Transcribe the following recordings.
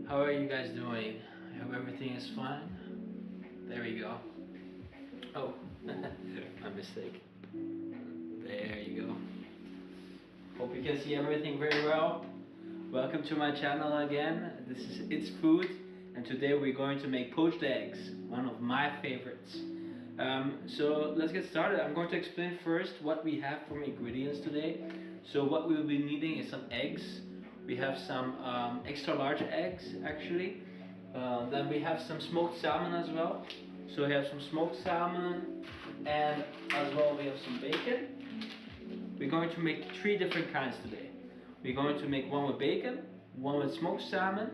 How are you guys doing? I hope everything is fine. There we go. Oh, my mistake. There you go. Hope you can see everything very well. Welcome to my channel again. This is It's Food, and today we're going to make poached eggs, one of my favorites. So let's get started. I'm going to explain first what we have for ingredients today. So what we will be needing is some eggs. We have some extra large eggs actually. Then we have some smoked salmon as well. So we have some smoked salmon, and as well we have some bacon. We're going to make 3 different kinds today. We're going to make one with bacon, one with smoked salmon,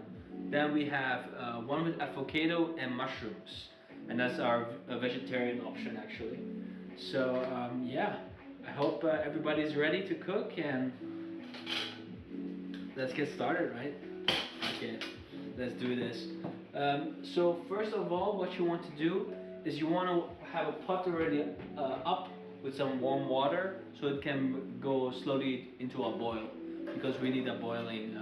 then we have one with avocado and mushrooms. And that's our vegetarian option actually. So yeah, I hope everybody's ready to cook, and let's get started, right? Okay, let's do this. So first of all, what you want to do is you want to have a pot already up with some warm water so it can go slowly into a boil, because we need a boiling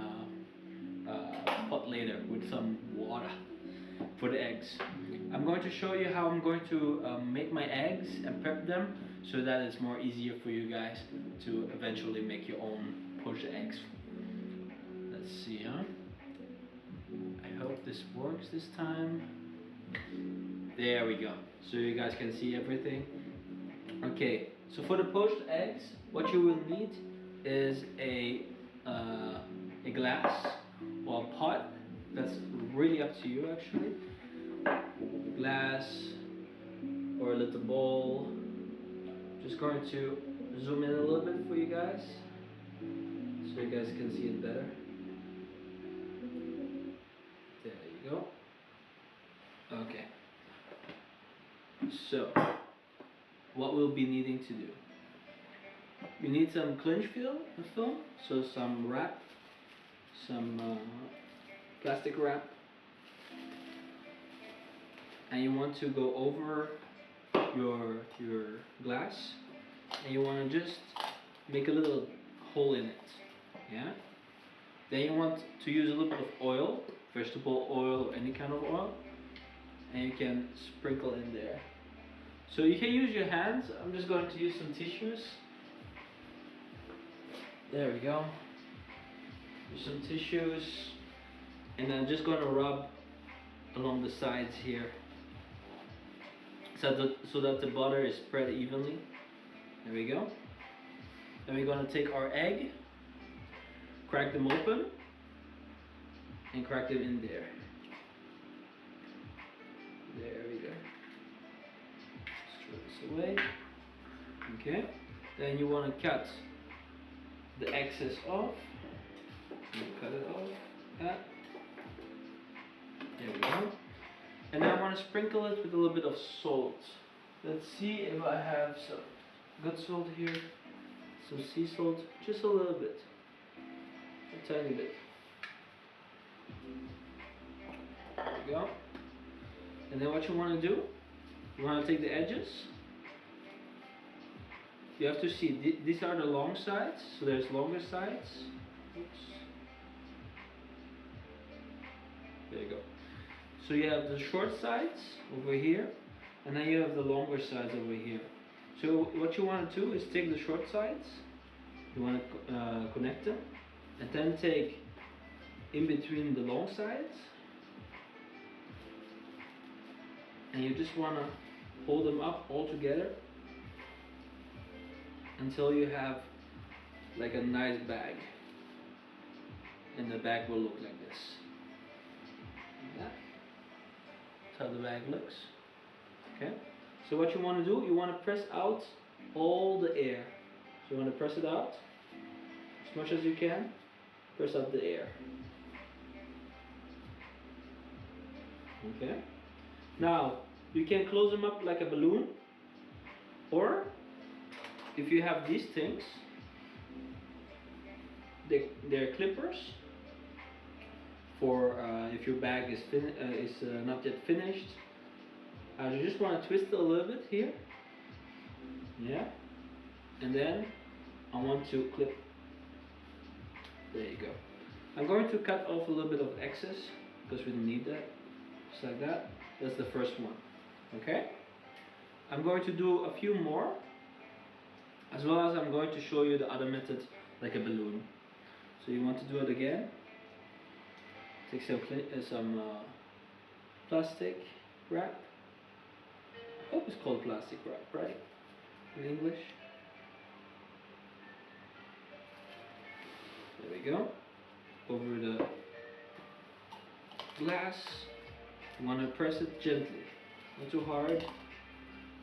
pot later with some water for the eggs. I'm going to show you how I'm going to make my eggs and prep them so that it's more easier for you guys to eventually make your own poached eggs. Let's see, huh? I hope this works this time. There we go. So you guys can see everything. Okay, so for the poached eggs, what you will need is a glass or a pot. That's really up to you actually. Glass or a little bowl. Just going to zoom in a little bit for you guys so you guys can see it better. There you go. Okay. So, what we'll be needing to do. We need some cling film, so some wrap, some plastic wrap. And you want to go over your glass, and you want to just make a little hole in it. Yeah? Then you want to use a little bit of oil, vegetable oil or any kind of oil, and you can sprinkle in there. So you can use your hands. I'm just going to use some tissues. There we go. Use some tissues, and I'm just going to rub along the sides here so that the butter is spread evenly. There we go. Then we're going to take our egg, crack them open, and crack them in there. There we go. Let's throw this away. Okay. Then you want to cut the excess off. Cut it off. Yeah. There we go. And then I want to sprinkle it with a little bit of salt. Let's see if I have some good salt here. Some sea salt, just a little bit. A tiny bit. There we go. And then what you want to do, you want to take the edges. You have to see, these are the long sides, so there's longer sides. Oops. There you go. So you have the short sides over here, and then you have the longer sides over here. So what you want to do is take the short sides, you want to connect them, and then take in between the long sides, and you just want to hold them up all together until you have like a nice bag, and the bag will look like this. Yeah. That's how the bag looks. Okay. So what you want to do, you want to press out all the air. So you want to press it out as much as you can. Press out the air. Okay. Now you can close them up like a balloon, or if you have these things, they're clippers. For if your bag is not yet finished, you just want to twist it a little bit here, yeah, and then I want to clip. There you go. I'm going to cut off a little bit of excess because we don't need that. Just like that. That's the first one. Okay? I'm going to do a few more, as well as I'm going to show you the other method, like a balloon. So you want to do it again. Take some plastic wrap. I hope it's called plastic wrap, right? In English. There we go. Over the glass. You want to press it gently, not too hard.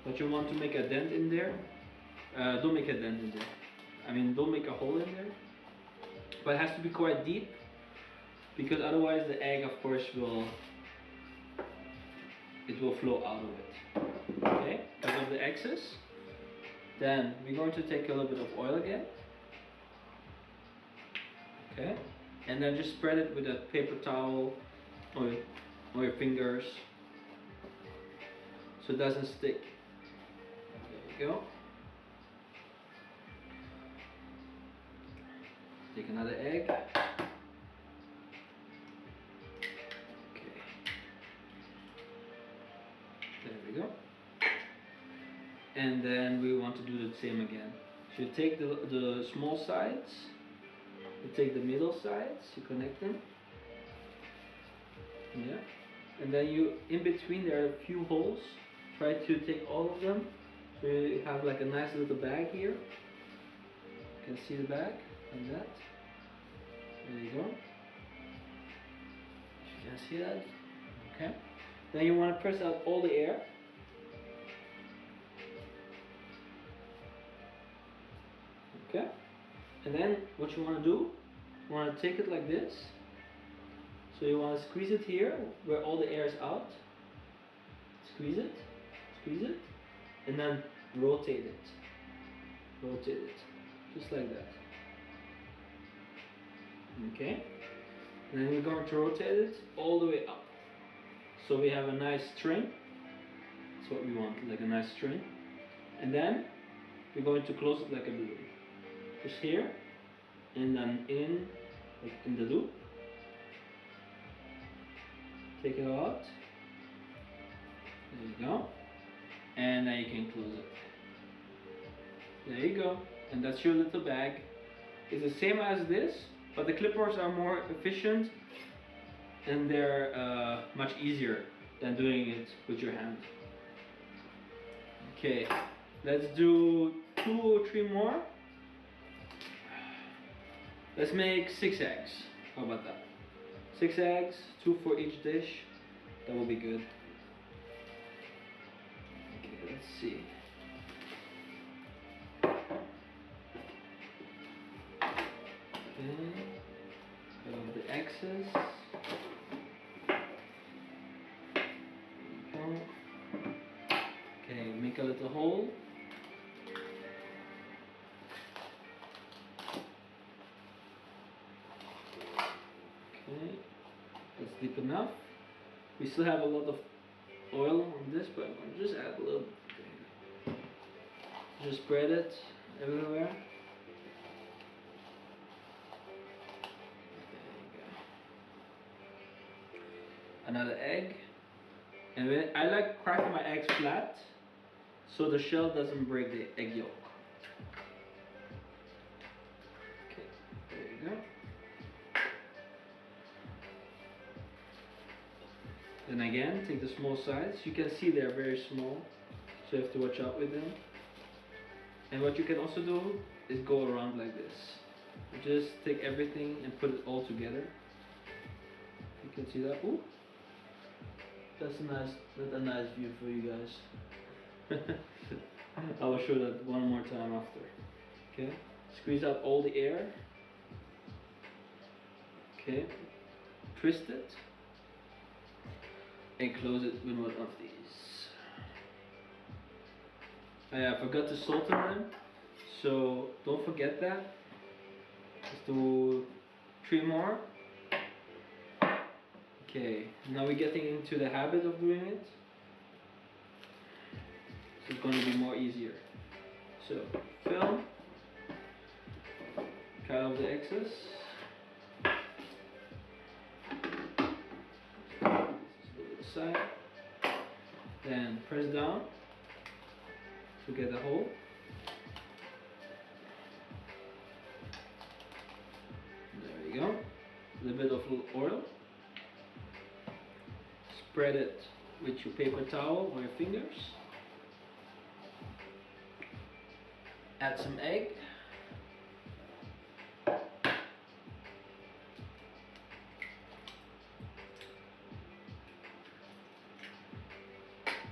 But you want to make a dent in there. Don't make a dent in there. I mean, don't make a hole in there. But it has to be quite deep, because otherwise the egg, of course, will flow out of it. Okay, because of the excess. Then we're going to take a little bit of oil again. Okay, and then just spread it with a paper towel or your fingers, so it doesn't stick. There you go. Take another egg. Okay. There we go. And then we want to do the same again. So you take the small sides, you take the middle sides, you connect them. Yeah. And then you, in between there are a few holes. Try to take all of them. So you have like a nice little bag here. You can see the bag, like that. There you go. You can see that. Okay. Then you want to press out all the air. Okay. And then what you want to do, you want to take it like this. So you want to squeeze it here where all the air is out. Squeeze it, and then rotate it. Rotate it, just like that. Okay. And then we're going to rotate it all the way up. So we have a nice string. That's what we want, like a nice string. And then we're going to close it like a balloon. Just here, and then like in the loop. Take it out. There you go. And now you can close it. There you go. And that's your little bag. It's the same as this, but the clippers are more efficient and they're much easier than doing it with your hand. Okay, let's do 2 or 3 more. Let's make 6 eggs. How about that? 6 eggs, 2 for each dish. That will be good. Okay, let's see. Okay, cut off the excess. Okay, make a little hole. Okay, that's deep enough. We still have a lot of oil on this, but I'm going to just add a little bit. Just spread it everywhere. Another egg. And I like cracking my eggs flat so the shell doesn't break the egg yolk. Okay, there you go. Then again, take the small sides. You can see they're very small, so you have to watch out with them. And what you can also do is go around like this. You just take everything and put it all together. You can see that. Ooh. That's a nice view for you guys. I will show that one more time after. Okay, squeeze out all the air. Okay, twist it and close it with one of these. I forgot to salt them, so don't forget that. Let's do 3 more. Okay, now we're getting into the habit of doing it, so it's going to be more easier. So, fill, cut off the excess, side. Then press down to get a hole. There we go. A little bit of oil. Spread it with your paper towel or your fingers. Add some egg.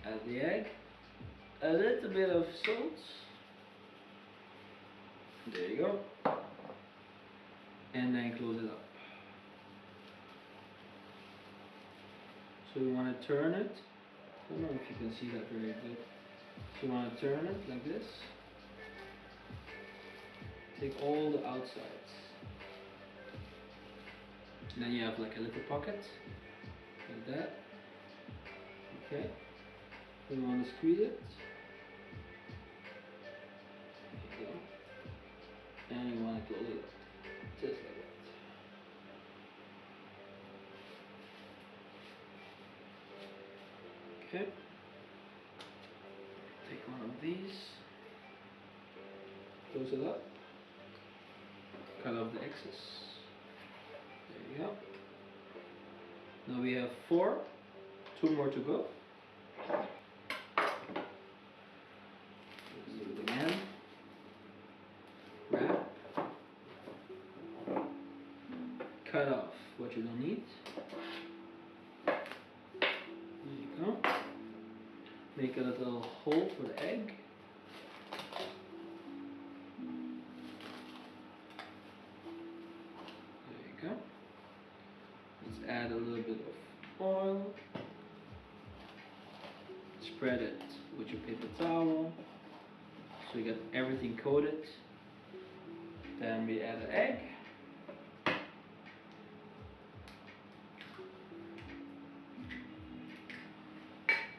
Add the egg. A little bit of salt. There you go. And then close it up. So you want to turn it. I don't know if you can see that very good. So you want to turn it like this. Take all the outsides. And then you have like a little pocket. Like that. Okay. Then you want to squeeze it. There you go. And you want to close it up. Just like that. Okay. Take one of these. Close it up. Cut off the excess. There you go. Now we have 4. 2 more to go. Let's do it again. Wrap. Cut off what you don't need. There you go. Make a little hole for the egg. There you go. Let's add a little bit of oil. Spread it with your paper towel so you get everything coated. Then we add an egg.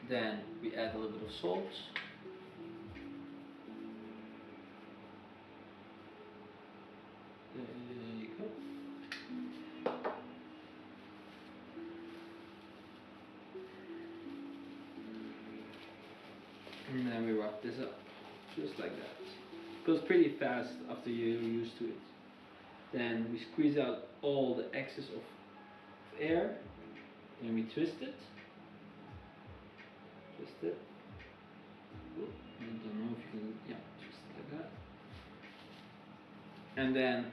Then we add a little bit of salt. There you go. And then we wrap this up, just like that. It goes pretty fast after you're used to it. Then we squeeze out all the excess of air, and we twist it. Twist it. Ooh, I don't know if you can, yeah, twist it like that. And then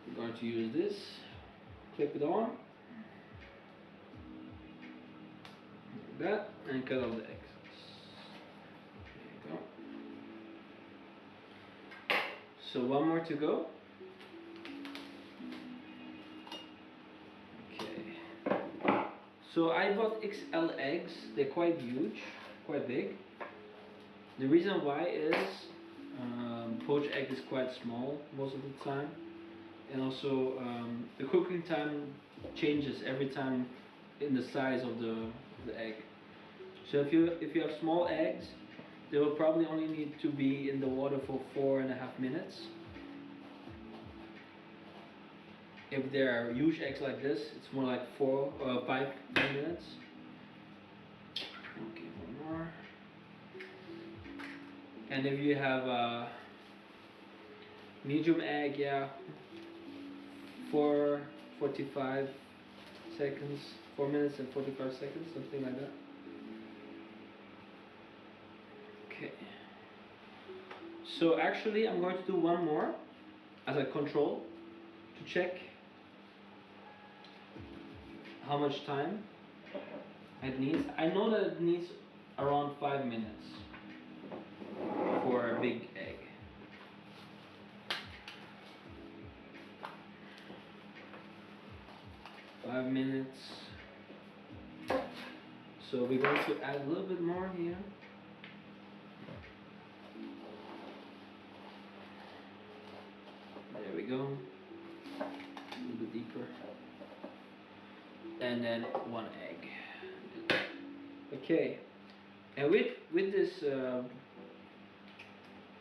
we're going to use this, clip it on, like that, and cut off the excess. There you go. So one more to go. So I bought XL eggs. They're quite huge, quite big. The reason why is poached egg is quite small most of the time, and also the cooking time changes every time in the size of the egg. So if you have small eggs, they will probably only need to be in the water for 4.5 minutes. If there are huge eggs like this, it's more like 4 or 5 minutes. Okay, one more. And if you have a medium egg, yeah, 45 seconds, 4 minutes and 45 seconds, something like that. Okay. So actually, I'm going to do one more as a control to check how much time it needs. I know that it needs around 5 minutes for a big egg. Five minutes. So we're going to add a little bit more here. There we go. A little bit deeper. And then 1 egg. Okay, and with this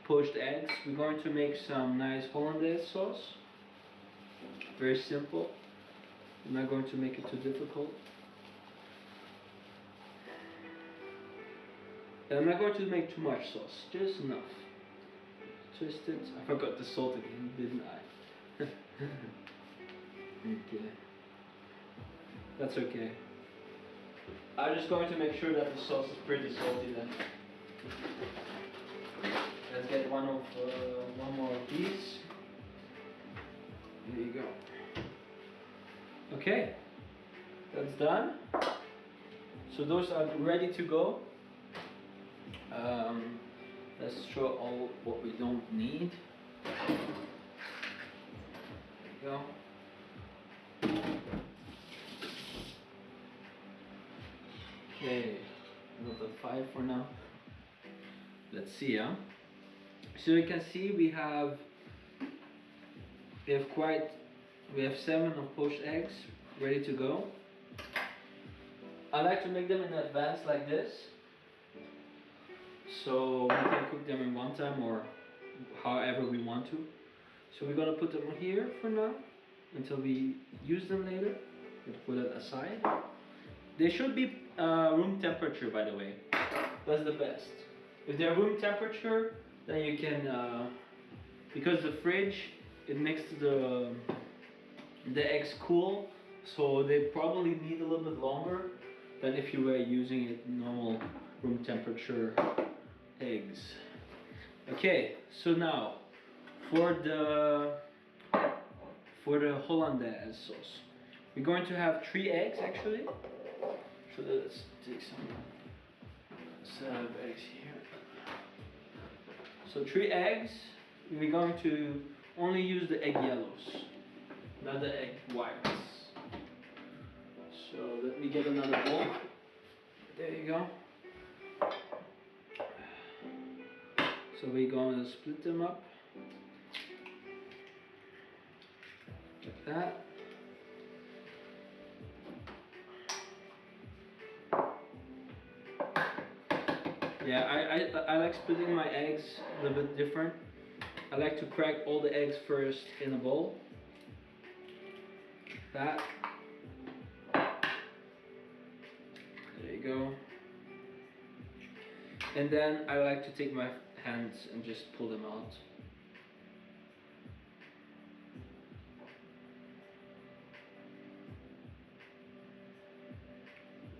poached eggs, we're going to make some nice hollandaise sauce. Very simple. I'm not going to make it too difficult. And I'm not going to make too much sauce, just enough. Twist it. I forgot the salt again, didn't I? Okay. That's okay. I'm just going to make sure that the sauce is pretty salty then. Let's get one more of these. There you go. Okay, that's done. So those are ready to go. Let's throw all what we don't need. There you go. Okay, another 5 for now. Let's see, huh? So you can see we have 7 of poached eggs ready to go. I like to make them in advance like this, so we can cook them in one time or however we want to. So we're gonna put them here for now until we use them later. We'll put it aside. They should be room temperature, by the way. That's the best. If they're room temperature, then you can, because the fridge, it makes the eggs cool, so they probably need a little bit longer than if you were using it normal room temperature eggs. Okay, so now for the Hollandaise sauce, we're going to have 3 eggs actually. So let's take some set of eggs here. So 3 eggs. We're going to only use the egg yellows, not the egg whites. So let me get another bowl. There you go. So we're gonna split them up like that. Yeah, I like splitting my eggs a little bit different. I like to crack all the eggs first in a bowl. That. There you go. And then I like to take my hands and just pull them out.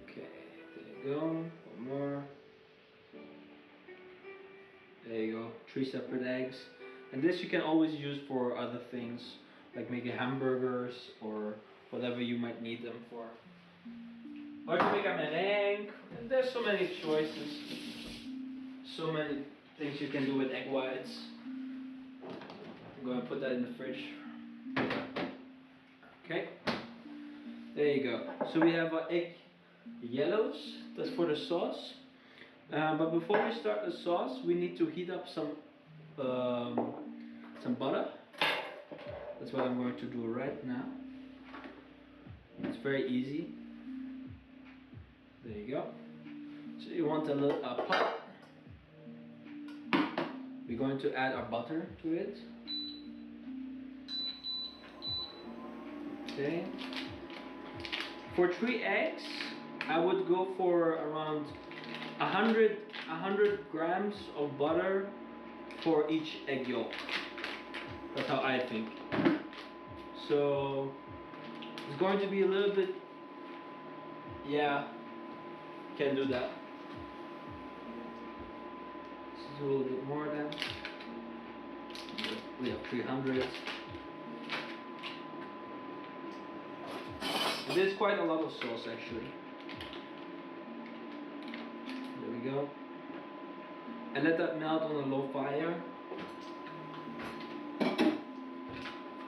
Okay, there you go. One more. There you go. 3 separate eggs. And this you can always use for other things, like making hamburgers or whatever you might need them for. Or to make a meringue. And there's so many choices. So many things you can do with egg whites. I'm going to put that in the fridge. Okay. There you go. So we have our egg yellows. That's for the sauce. But before we start the sauce, we need to heat up some butter. That's what I'm going to do right now. It's very easy. There you go. So you want a little pot. We're going to add our butter to it. Okay. For 3 eggs, I would go for around 100 grams of butter for each egg yolk. That's how I think. So it's going to be a little bit, yeah, can do that. Let's do a little bit more then. We have 300. It is quite a lot of sauce actually. There we go. And let that melt on a low fire.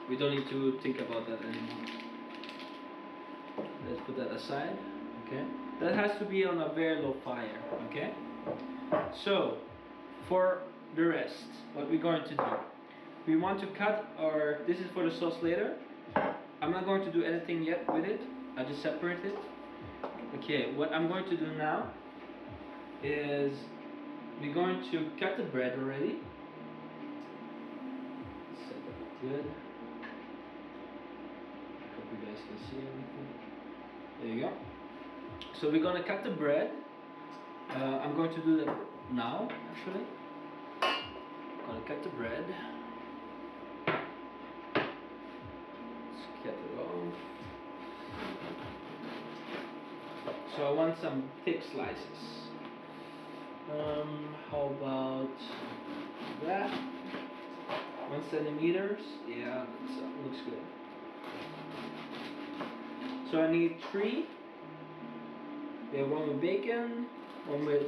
We don't need to think about that anymore. Let's put that aside. Okay. That has to be on a very low fire. Okay. So for the rest, what we're going to do, we want to cut our. This is for the sauce later. I'm not going to do anything yet with it. I just separate it. Okay. What I'm going to do now is we're going to cut the bread already. Set that up good. Hope you guys can see everything. There you go. So we're gonna cut the bread. I'm going to do now, actually. Gonna cut the bread. Let's get it off. So I want some thick slices. How about that? 1 centimeters. Yeah, that looks good. So I need 3. We have 1 with bacon, 1 with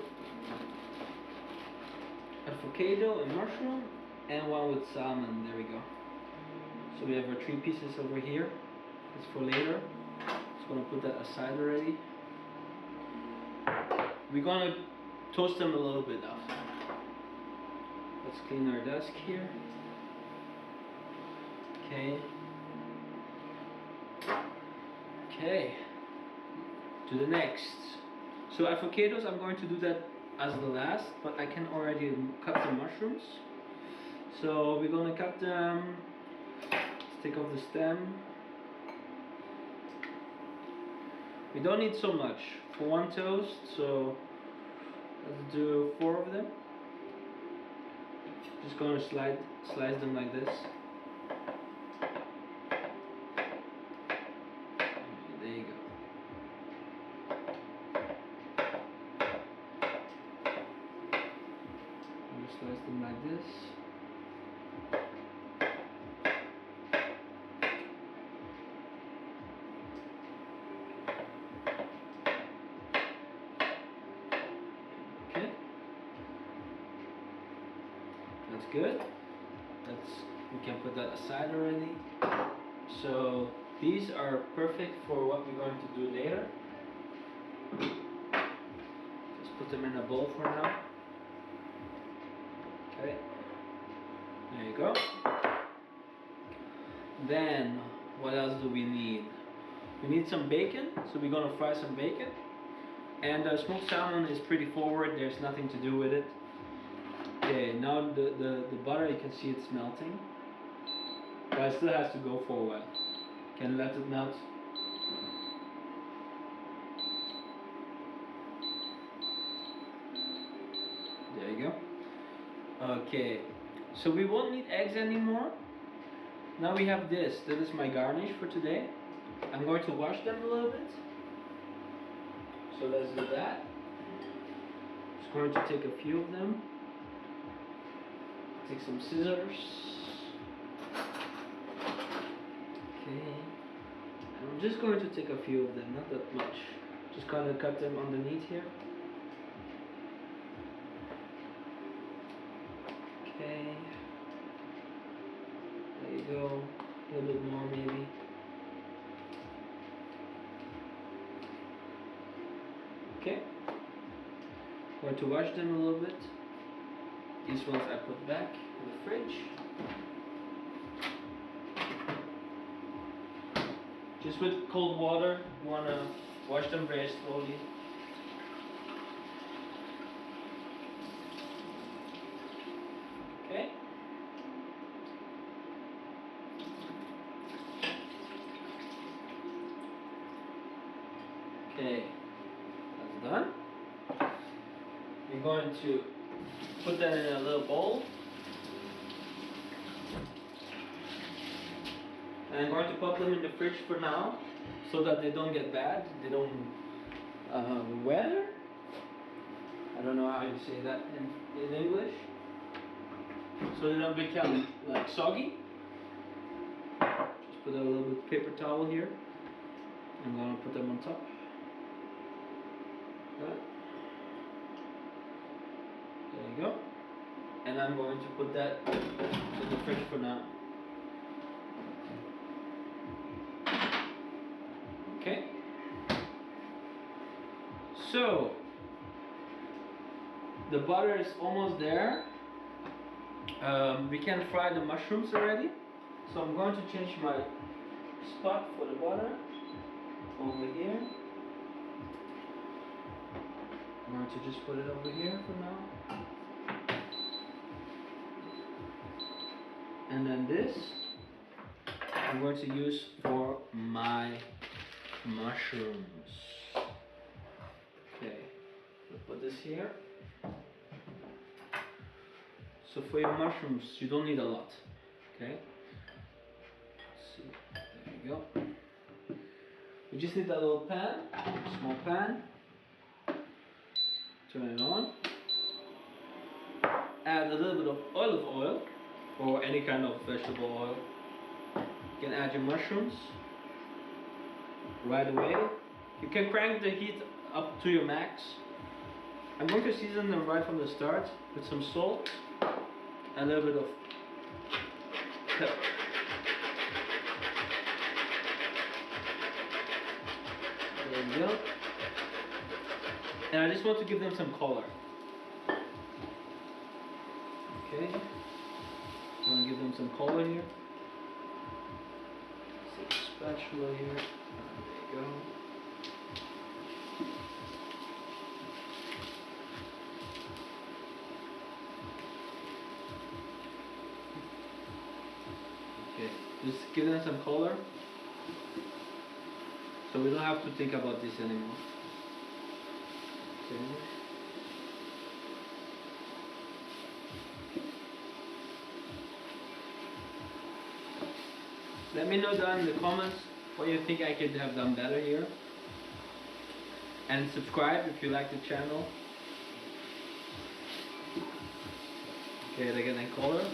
avocado and mushroom, and 1 with salmon. There we go. So we have our 3 pieces over here. It's for later. Just gonna put that aside already. We're gonna toast them a little bit after. Let's clean our desk here. Okay. Okay. To the next. So avocados, I'm going to do that as the last, but I can already cut the mushrooms. So we're gonna cut them. Let's take off the stem. We don't need so much for 1 toast, so let's do 4 of them. Just gonna slice them like this. There you go. Just slice them like this. Okay. That's good. We can put that aside already. So these are perfect for what we're going to do later. Just put them in a bowl for now. Okay. There you go. Then what else do we need? We need some bacon, so we're gonna fry some bacon. And smoked salmon is pretty forward, there's nothing to do with it. Okay, now the butter, you can see it's melting. But it still has to go for a while. Can let it melt. There you go. Okay, so we won't need eggs anymore. Now we have this. That is my garnish for today. I'm going to wash them a little bit. So let's do that. Just going to take a few of them. Take some scissors. Okay. I'm just going to take a few of them, not that much. Just kind of cut them underneath here. Okay. There you go. A little bit more maybe. Okay. Going to wash them a little bit. These ones I put back in the fridge. Just with cold water, you want to wash them very slowly. Okay. Okay, that's done. We're going to put that in a little bowl. And I'm going to put them in the fridge for now, so that they don't get bad, they don't weather. I don't know how you say that in English. So they don't become like soggy. Just put a little bit of paper towel here. I'm going to put them on top. That. There you go. And I'm going to put that in the fridge for now. Okay. So the butter is almost there. We can fry the mushrooms already. So I'm going to change my spot for the butter over here. I'm going to just put it over here for now. And then this I'm going to use for my mushrooms. Okay, we'll put this here. So for your mushrooms, you don't need a lot. Okay. Let's see. There you go. You just need that little pan, small pan. Turn it on. Add a little bit of olive oil or any kind of vegetable oil. You can add your mushrooms right away. You can crank the heat up to your max. I'm going to season them right from the start with some salt and a little bit of pepper. There we go. And I just want to give them some color. Okay. I want to give them some color here. Spatula here. There you go. Okay, just give them some color. So we don't have to think about this anymore. Okay. Let me know down in the comments what you think I could have done better here. And subscribe if you like the channel. Okay, they're getting color.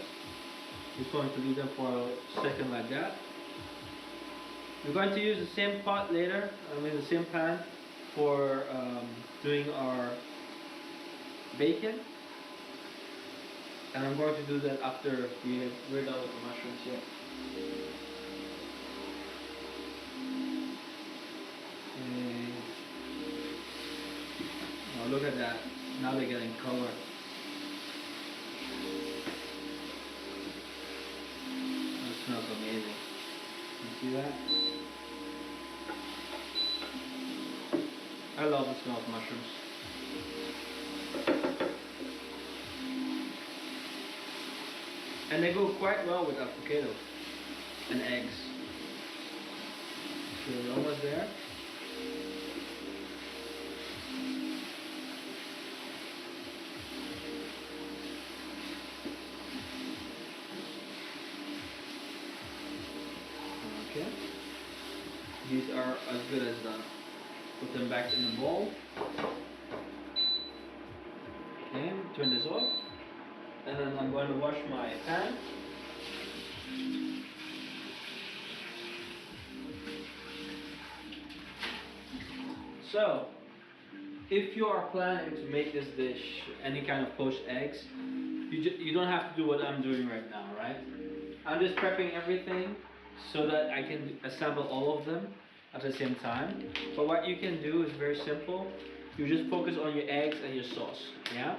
Just going to leave them for a second like that. We're going to use the same pot later, the same pan for doing our bacon. And I'm going to do that after we're done with the mushrooms here. Oh, look at that. Now they're getting color. That smells amazing. You see that? I love the smell of mushrooms. And they go quite well with avocado and eggs. So we're almost there. Okay. These are as good as done. Put them back in the bowl. Okay, turn this off. And then I'm going to wash my pan. So, if you are planning to make this dish, any kind of poached eggs, you don't have to do what I'm doing right now, right? I'm just prepping everything so that I can assemble all of them at the same time. But what you can do is very simple. You just focus on your eggs and your sauce, yeah?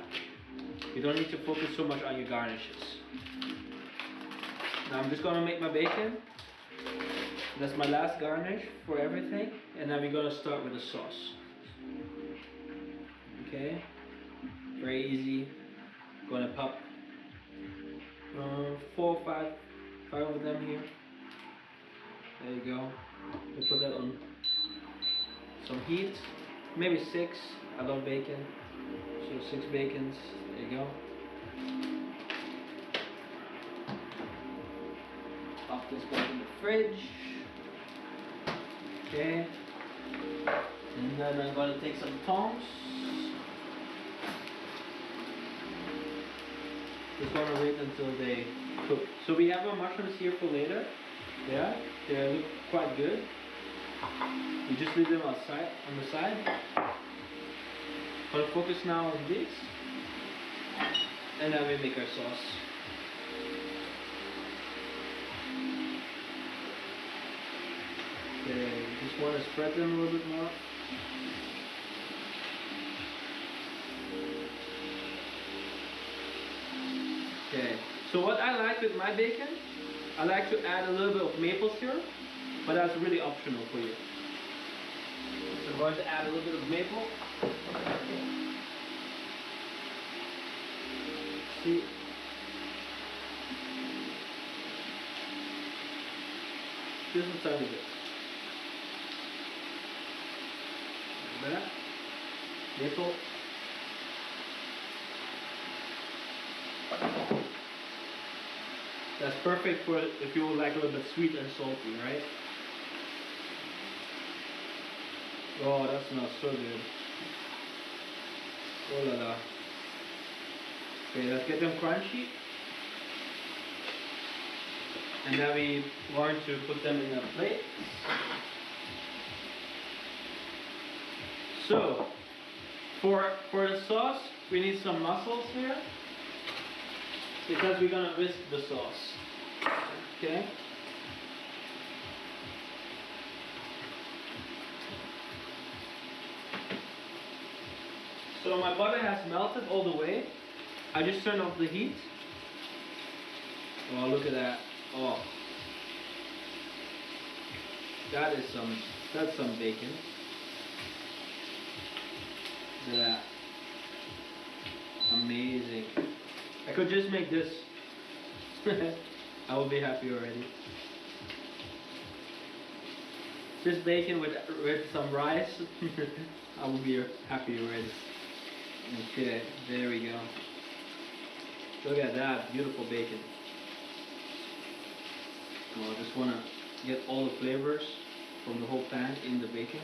You don't need to focus so much on your garnishes. Now I'm just gonna make my bacon. That's my last garnish for everything. And then we're gonna start with the sauce. Okay, very easy. Gonna pop 4 or 5 of them here. There you go. We'll put that on some heat. Maybe 6. I love bacon. So 6 bacons. There you go. Pop this back in the fridge. Okay. And then I'm going to take some tongs. Just want to wait until they cook. So we have our mushrooms here for later. Yeah, they look quite good. You just leave them outside on the side. But focus now on this. And then we make our sauce. Okay, just want to spread them a little bit more. Okay, so what I like with my bacon, I like to add a little bit of maple syrup, but that's really optional for you. So I'm going to add a little bit of maple. See? Just a tiny bit. Like that. Maple. That's perfect for if you would like a little bit sweet and salty, right? Oh, that smells so good. Oh la la. Okay, let's get them crunchy. And now we want to put them in a plate. So, for the sauce, we need some mussels here. Because we're gonna whisk the sauce. Okay? So my butter has melted all the way. I just turned off the heat. Oh, look at that. Oh. That's some bacon. Look at that. Amazing. I could just make this. I will be happy already. Just bacon with some rice. I will be happy already. Okay, there we go. Look at that, beautiful bacon. Well, I just want to get all the flavors from the whole pan in the bacon.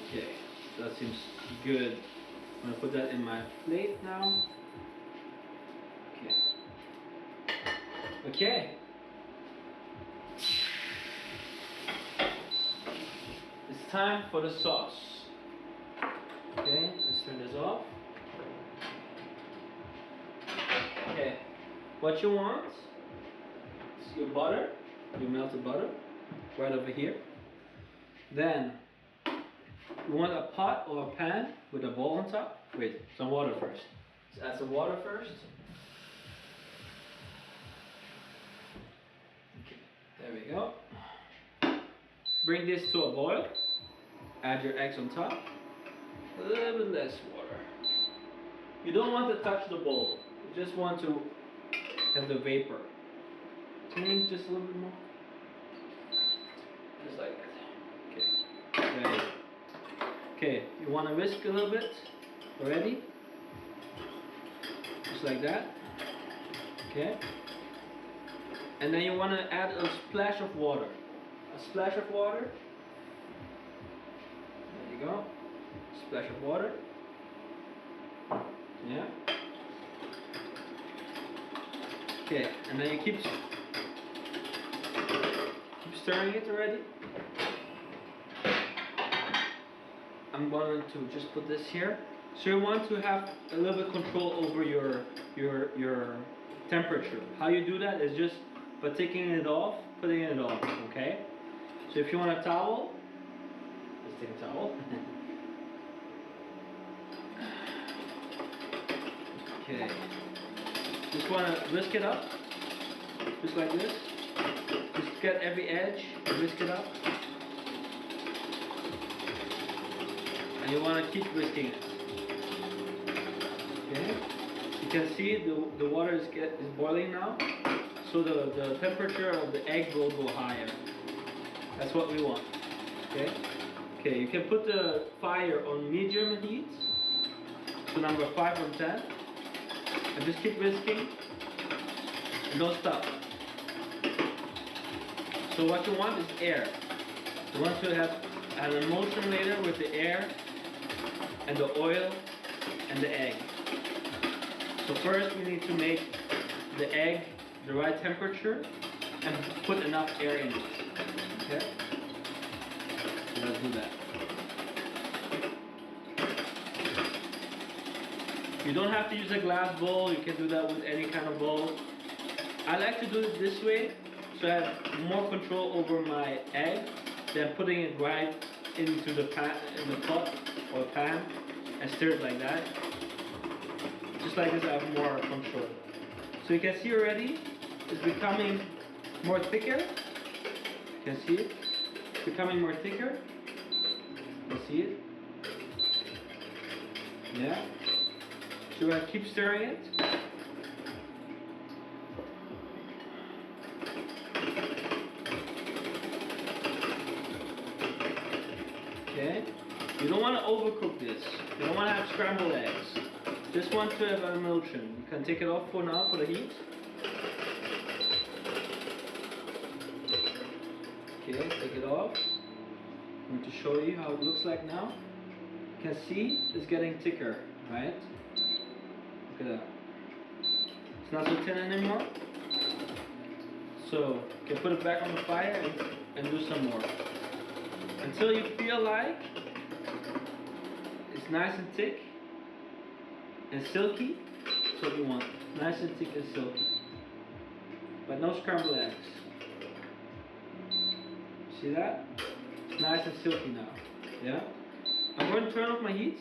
Okay, that seems good. I'm going to put that in my plate now. Okay. Okay. It's time for the sauce. Okay, let's turn this off. Okay, what you want is your butter, your melted butter, right over here. Then you want a pot or a pan with a bowl on top. Wait, some water first. Let's add some water first. Okay, there we go. Bring this to a boil. Add your eggs on top. A little bit less water. You don't want to touch the bowl. You just want to have the vapor. Just a little bit more. Just like that. Okay. Ready. Okay, you want to whisk a little bit already. Just like that. Okay. And then you want to add a splash of water. A splash of water. There you go. Splash of water. Yeah. Okay, and then you keep stirring it already. I'm going to just put this here. So you want to have a little bit control over your temperature. How you do that is just by taking it off, putting it off, okay? So if you want a towel, let's take a towel. Okay. Just want to whisk it up, just like this. Just get every edge, whisk it up. And you want to keep whisking it. Okay? You can see the water is boiling now. So the temperature of the egg will go higher. That's what we want. Okay? Okay, you can put the fire on medium heat. So number 5 from 10. And just keep whisking. And don't stop. So what you want is air. You want to have an emulsion later with the air and the oil and the egg. So first we need to make the egg the right temperature and put enough air in it. Okay? So let's do that. You don't have to use a glass bowl, you can do that with any kind of bowl. I like to do it this way so I have more control over my egg than putting it right into the pan, in the pot or pan and stir it like that. Just like this I have more control. So you can see already it's becoming more thicker. You can see it. It's becoming more thicker. You can see it. Yeah. So I keep stirring it. Okay. You don't want to overcook this. You don't want to have scrambled eggs. Just want to have an emulsion. You can take it off for now for the heat. Okay, take it off. I'm going to show you how it looks like now. You can see it's getting thicker, right? Look at that. It's not so thin anymore. So you can put it back on the fire and do some more. Until you feel like it's nice and thick and silky. That's what you want. Nice and thick and silky. But no scrambled eggs. See that? It's nice and silky now. Yeah? I'm going to turn off my heat.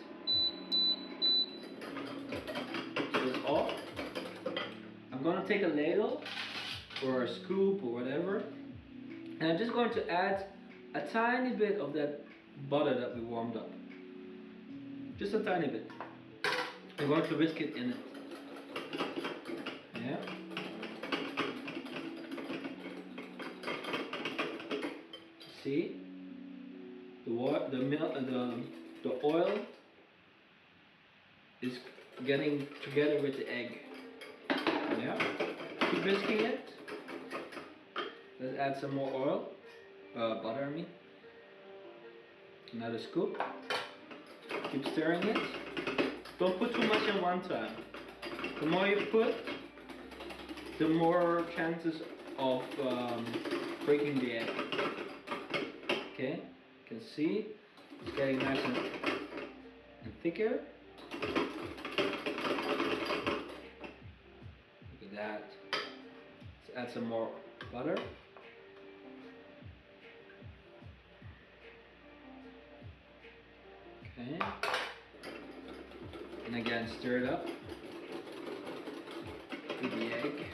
So it's off. I'm going to take a ladle or a scoop or whatever. And I'm just going to add a tiny bit of that butter that we warmed up. Just a tiny bit. I'm going to whisk it in it. Yeah? See? The oil is getting together with the egg. Yeah? Keep whisking it. Let's add some more oil. Butter, I mean. Another scoop. Keep stirring it. Don't put too much at one time. The more you put, the more chances of breaking the egg. Okay, you can see it's getting nice and thicker. Look at that. Let's add some more butter. Okay. And again, stir it up with the egg.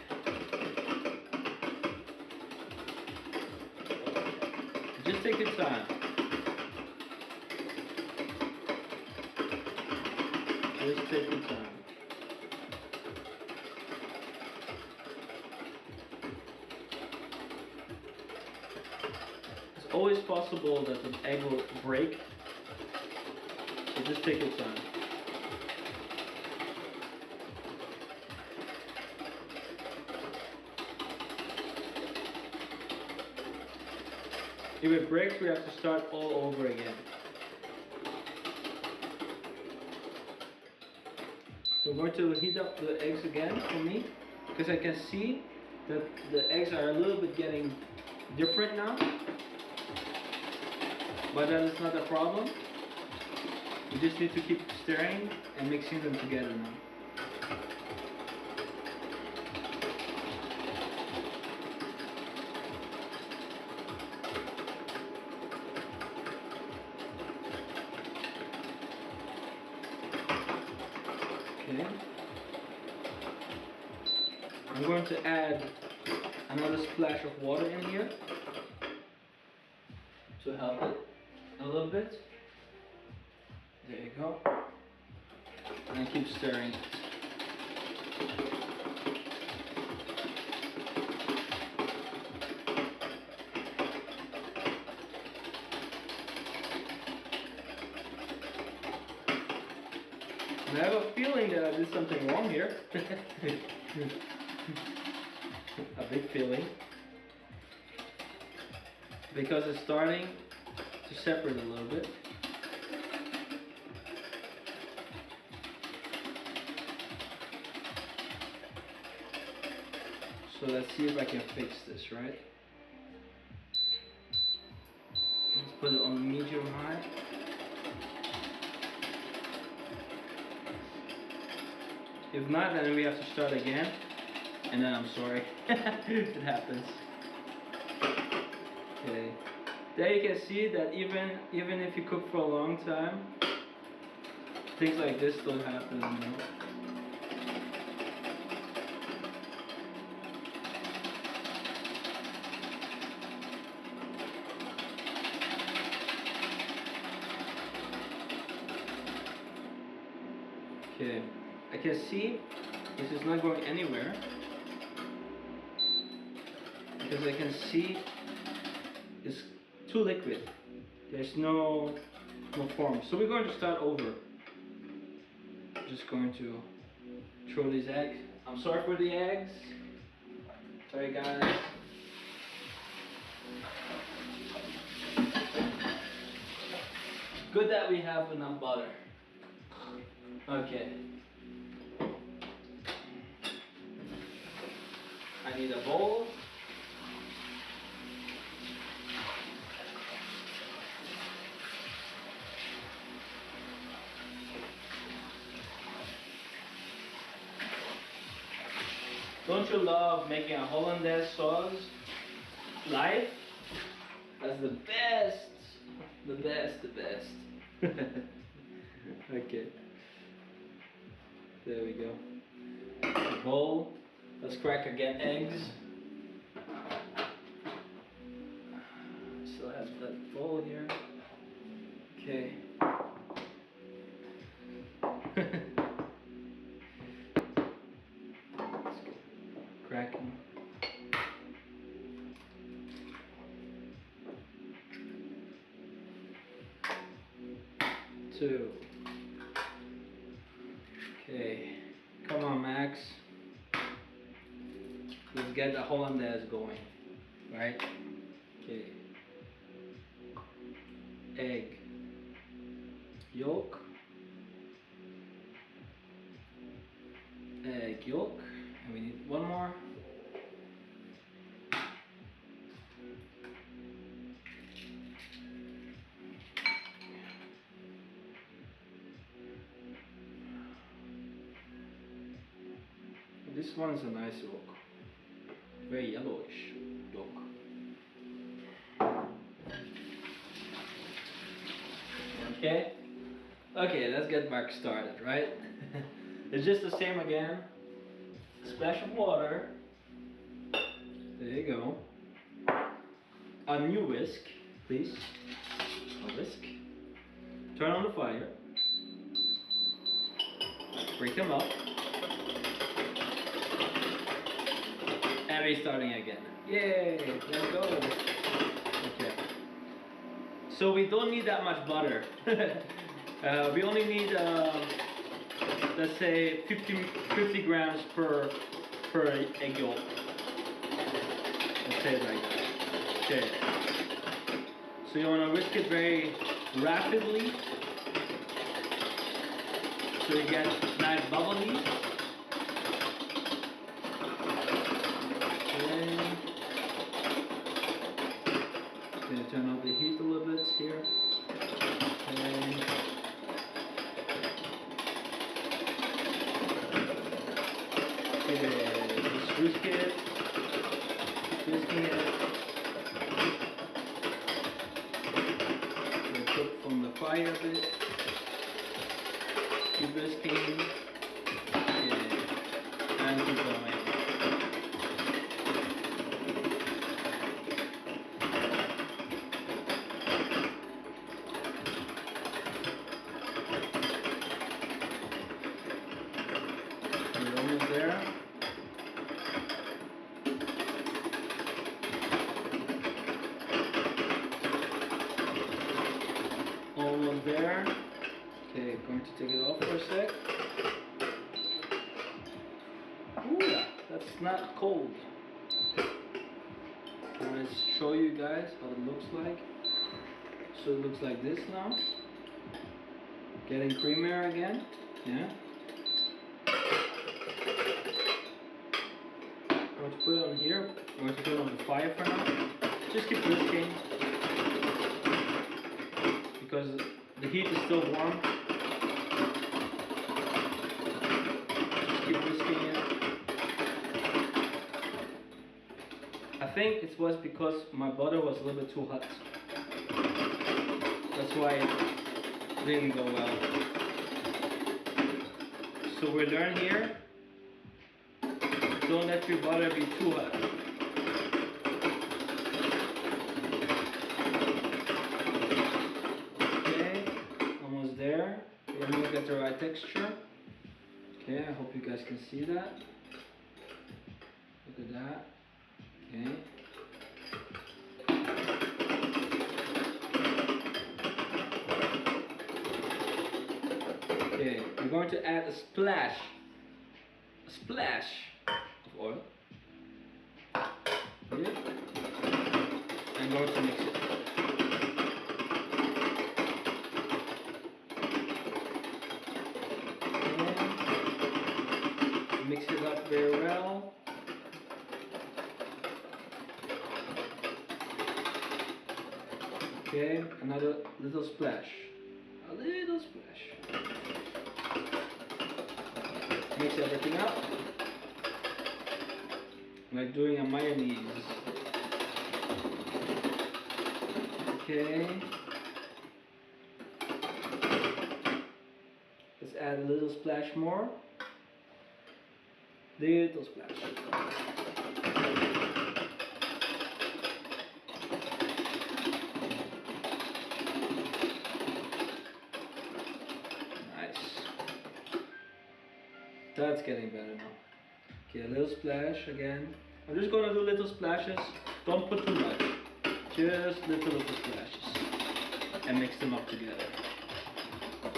Just take your time. Just take your time. It's always possible that the egg will break. So just take your time. If it breaks, we have to start all over again. We're going to heat up the eggs again for me, because I can see that the eggs are a little bit getting different now. But that is not a problem. You just need to keep stirring and mixing them together now. Okay. I'm going to add another splash of water in here to help it a little bit. There you go. And keep stirring. And I have a feeling that I did something wrong here. A big feeling. Because it's starting to separate a little bit. So let's see if I can fix this, right? Let's put it on medium high. If not, then we have to start again. And then I'm sorry. It happens. Okay. There you can see that even if you cook for a long time, things like this still happen, you know? Okay, I can see this is not going anywhere because I can see it's too liquid. There's no form. So we're going to start over. Just going to throw these eggs. I'm sorry for the eggs. Sorry guys. Good that we have enough butter. Okay. I need a bowl. Don't you love making a Hollandaise sauce live? That's the best. The best, the best. Okay. There we go. A bowl. Let's crack again eggs. Still have that bowl here. Okay. Cracking. Two. Okay. Come on, Max. Let's get the Hollandaise going. Right? Okay. Egg. Yolk. Egg yolk. And we need one more. This one is a nice yolk. Very yellowish yolk. Okay? Okay, let's get back started, right? It's just the same again. Splash of water. There you go. A new whisk, please. A whisk. Turn on the fire. Break them up. And restarting again. Yay! Let's go. Okay. So we don't need that much butter. We only need, let's say, 50 grams per egg yolk. Let's say it like that. Okay. So you want to whisk it very rapidly, so you get nice bubbly. Turn up the heat a little bit here. Okay. Just whisk it. Whisking it. Cook from the fire a bit. Keep whisking. Okay. And keep going. There. Almost there. Okay, going to take it off for a sec. Ooh, that's not cold. I'm going to show you guys how it looks like. So it looks like this now. Getting creamier again. Yeah. I'm going to put it on here. I'm going to put it on the fire for now. Just keep whisking, because the heat is still warm. Just keep whisking it. I think it was because my butter was a little bit too hot. That's why it didn't go well. So we learn here. Don't let your butter be too hot. Okay, almost there. We're going to get the right texture. Okay, I hope you guys can see that. Look at that. Okay. Okay, we're going to add a splash of oil. Here. I'm going to mix it. And mix it up very well. Okay, another little splash. A little splash. Mix everything up. Like doing a mayonnaise. Okay. Let's add a little splash more. Little splash. That's getting better now. Okay, a little splash again. I'm just gonna do little splashes. Don't put too much. Just little splashes. And mix them up together. Oh,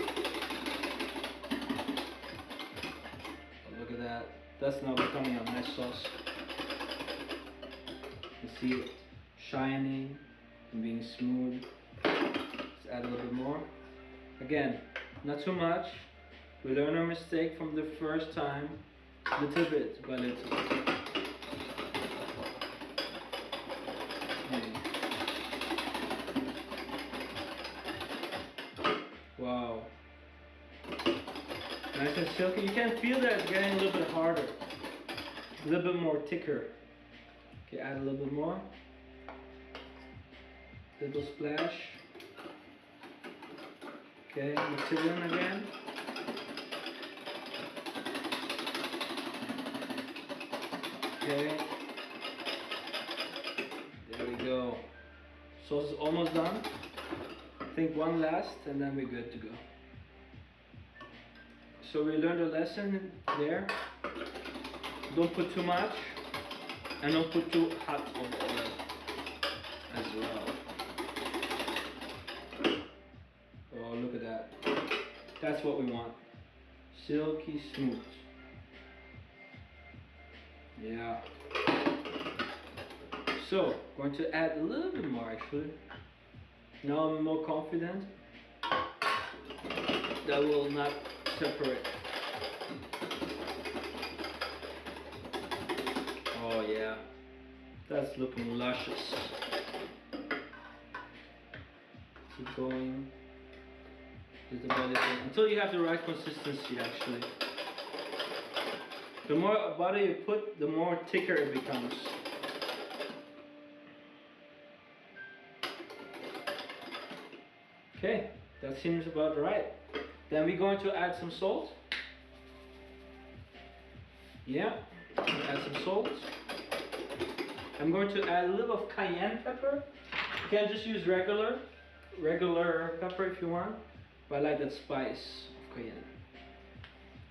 look at that. That's now becoming a nice sauce. You see it shining and being smooth. Let's add a little bit more. Again, not too much. We learn our mistake from the first time, little bit by little. Wow. Nice and silky. You can feel that it's getting a little bit harder. A little bit more thicker. Okay, add a little bit more. Little splash. Okay, mix it in again. Okay, there we go. Sauce is almost done. I think one last and then we're good to go. So we learned a lesson there. Don't put too much and don't put too hot on oil as well. Oh, look at that. That's what we want. Silky smooth. Yeah. So, going to add a little bit more actually. Now I'm more confident that will not separate. Oh yeah, that's looking luscious. Keep going little by little until you have the right consistency actually. The more butter you put, the more thicker it becomes. Okay, that seems about right. Then we're going to add some salt. Yeah, add some salt. I'm going to add a little of cayenne pepper. You can just use regular pepper if you want, but I like that spice of cayenne.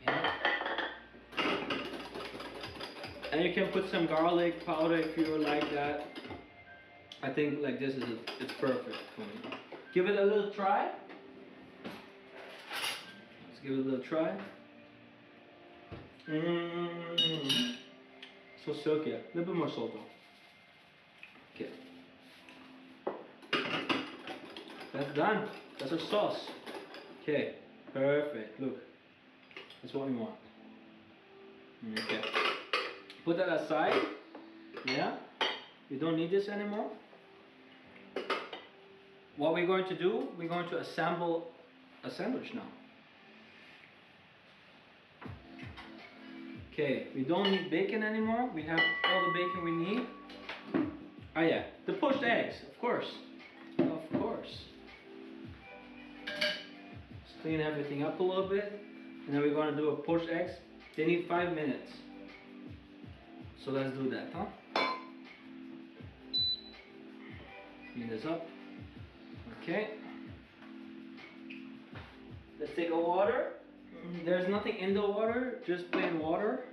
Yeah. And you can put some garlic powder if you like that. I think like this it's perfect for me. Give it a little try. Let's give it a little try. So silky. A little bit more salt though. Okay. That's done. That's our sauce. Okay. Perfect. Look. That's what we want. Okay. Put that aside. Yeah. We don't need this anymore. What we're going to do, we're going to assemble a sandwich now. Okay, we don't need bacon anymore. We have all the bacon we need. Oh yeah, the poached eggs, of course. Of course. Let's clean everything up a little bit. And then we're going to do a poached eggs. They need 5 minutes. So let's do that, huh? Clean this up. Okay. Let's take a water. There's nothing in the water, just plain water.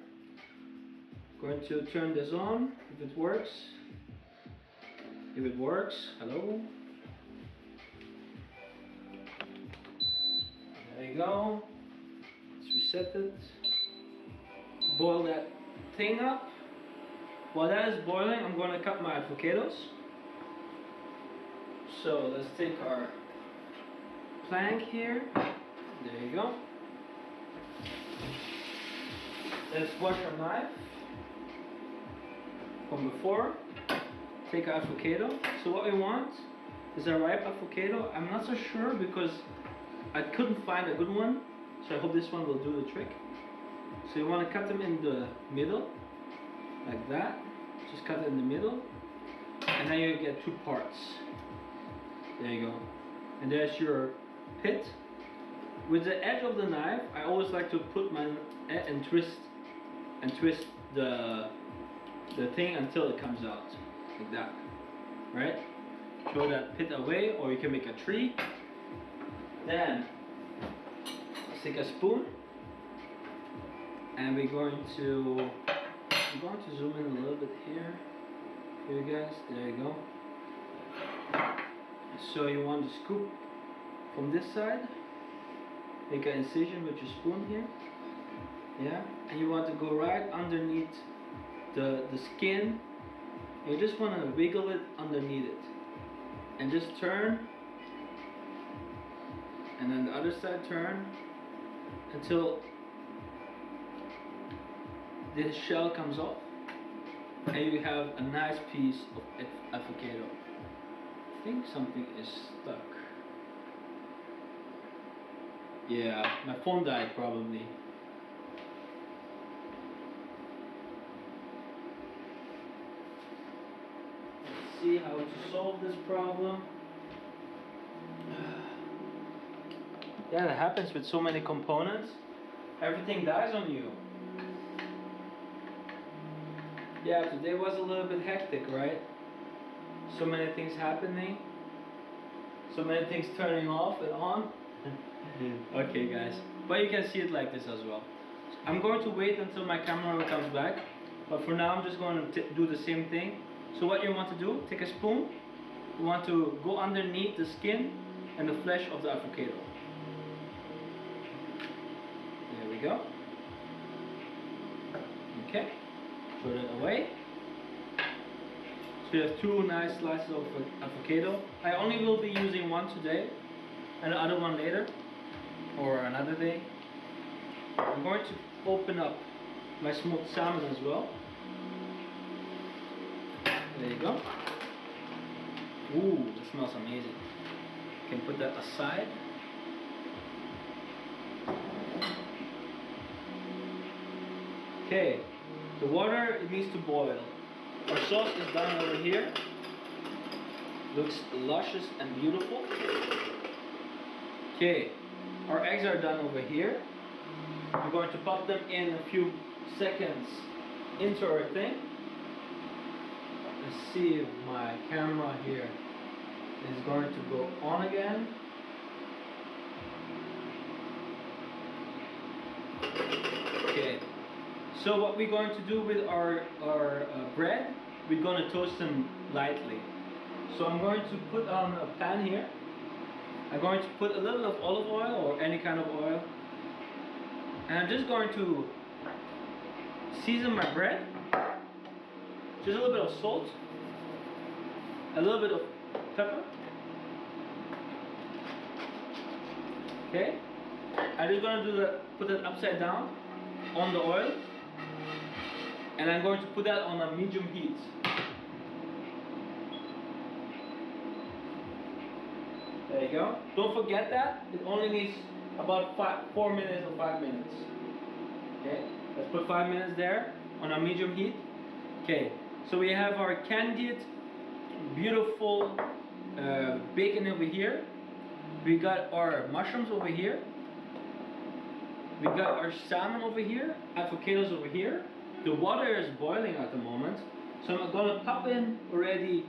Going to turn this on if it works. If it works, hello. There you go. Let's set it. Boil that thing up. While that is boiling, I'm going to cut my avocados. So let's take our plank here. There you go. Let's wash our knife from before. Take our avocado. So what we want is a ripe avocado. I'm not so sure because I couldn't find a good one. So I hope this one will do the trick. So you want to cut them in the middle, like that. Just cut it in the middle. And then you get two parts. There you go. And there's your pit. With the edge of the knife, I always like to put my and twist the thing until it comes out, like that. Right? Throw that pit away, or you can make a tree. Then let's take a spoon, and I'm going to zoom in a little bit here for you guys. There you go. So you want to scoop from this side, make an incision with your spoon here, yeah, and you want to go right underneath the skin. You just want to wiggle it underneath it, and just turn, and then the other side turn until this shell comes off, and you have a nice piece of avocado. I think something is stuck. Yeah, my phone died probably. Let's see how to solve this problem. Yeah, that happens with so many components. Everything dies on you. Yeah, today was a little bit hectic, right? So many things happening. So many things turning off and on. Okay guys, but you can see it like this as well. I'm going to wait until my camera comes back, but for now I'm just going to do the same thing. So what you want to do, take a spoon, you want to go underneath the skin and the flesh of the avocado. There we go. Okay, throw that away. So you have two nice slices of avocado. I only will be using one today and the other one later, or another day. I'm going to open up my smoked salmon as well. There you go. Ooh, that smells amazing. You can put that aside. Okay, the water, it needs to boil. Our sauce is done over here. Looks luscious and beautiful. Okay, our eggs are done over here. I'm going to pop them in a few seconds into our thing. Let's see if my camera here is going to go on again. Okay, so what we're going to do with our bread, we're going to toast them lightly. So I'm going to put on a pan here. I'm going to put a little of olive oil or any kind of oil, and I'm just going to season my bread. Just a little bit of salt, a little bit of pepper. Okay, I'm just going to do that. Put it upside down on the oil, and I'm going to put that on a medium heat. There you go. Don't forget that it only needs about 4 minutes or 5 minutes. Okay, let's put 5 minutes there on a medium heat. Okay, so we have our candied, beautiful bacon over here. We got our mushrooms over here. We got our salmon over here, avocados over here. The water is boiling at the moment, so I'm gonna pop in already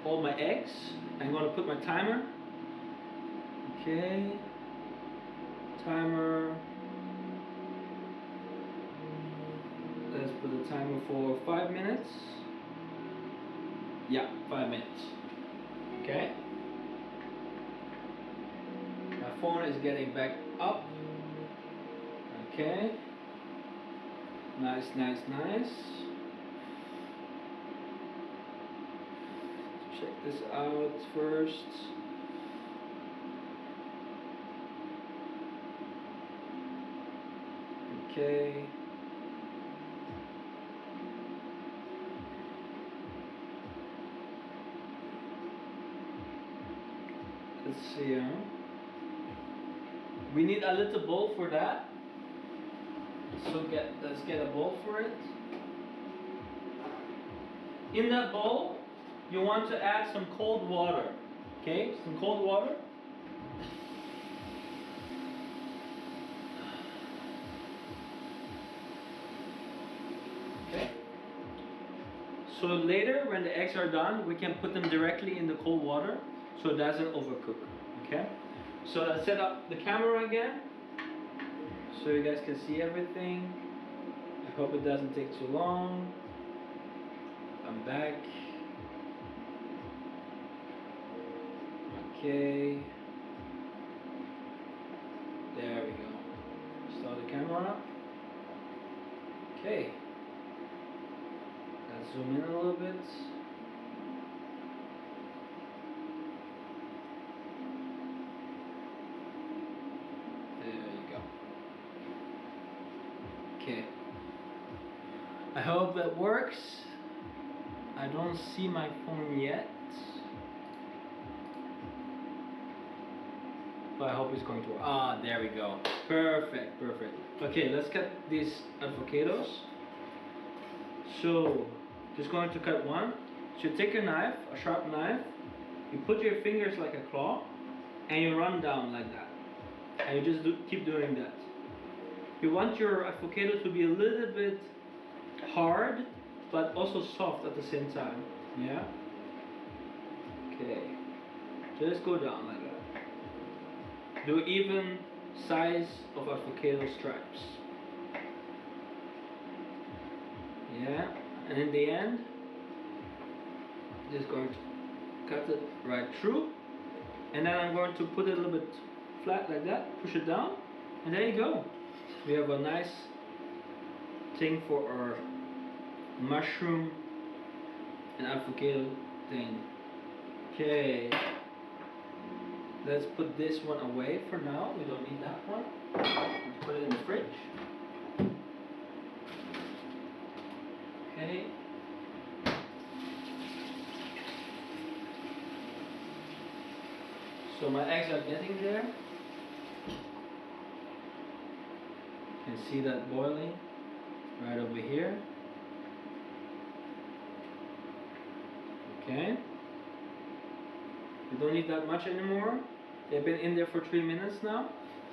all my eggs. I'm gonna put my timer. Okay, timer. Let's put the timer for 5 minutes. Yeah, 5 minutes. Okay. My phone is getting back up. Okay. Nice, nice, nice. Check this out first. Okay. Let's see. We need a little bowl for that. So let's get a bowl for it. In that bowl, you want to add some cold water. Okay, some cold water. Okay. So later, when the eggs are done, we can put them directly in the cold water, so it doesn't overcook. Okay. So let's set up the camera again, so you guys can see everything. I hope it doesn't take too long. I'm back. Okay. There we go. Start the camera up. Okay. Let's zoom in a little bit. Okay. I hope that works. I don't see my phone yet, but I hope it's going to work. Ah, there we go. Perfect, perfect. Okay, let's cut these avocados. So, just going to cut one. So you take a knife, a sharp knife, you put your fingers like a claw, and you run down like that. And you just keep doing that. You want your avocado to be a little bit hard, but also soft at the same time. Yeah? Okay. Just go down like that. Do even size of avocado stripes. Yeah? And in the end, just going to cut it right through. And then I'm going to put it a little bit flat like that, push it down, and there you go. We have a nice thing for our mushroom and avocado thing. Okay, let's put this one away for now. We don't need that one. Let's put it in the fridge. Okay. So my eggs are getting there. You can see that boiling right over here. Okay. We don't need that much anymore. They've been in there for 3 minutes now.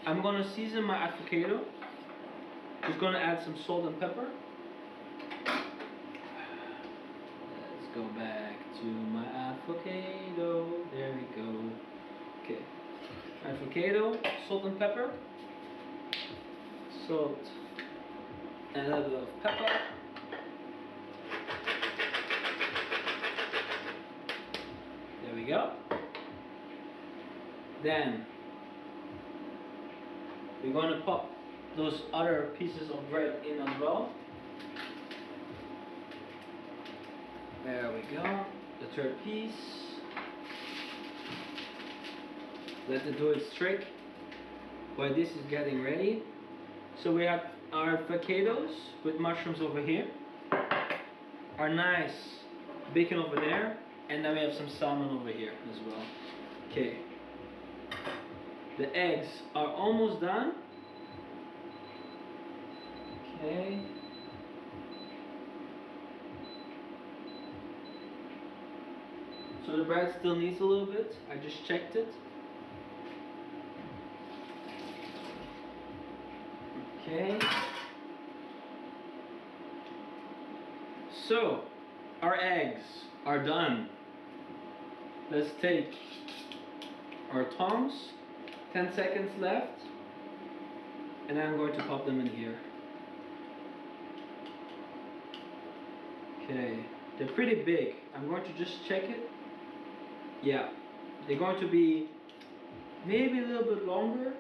I'm gonna season my avocado. Just gonna add some salt and pepper. Let's go back to my avocado. There we go. Okay. Avocado, salt and pepper. Salt and a little bit of pepper. There we go. Then we're going to pop those other pieces of bread in as well. There we go. The third piece. Let it do its trick while this is getting ready. So we have our avocados with mushrooms over here, our nice bacon over there, and then we have some salmon over here as well. Okay. The eggs are almost done. Okay. So the bread still needs a little bit. I just checked it. Okay. So our eggs are done. Let's take our tongs. 10 seconds left. And I'm going to pop them in here. Okay. They're pretty big. I'm going to just check it. Yeah. They're going to be maybe a little bit longer,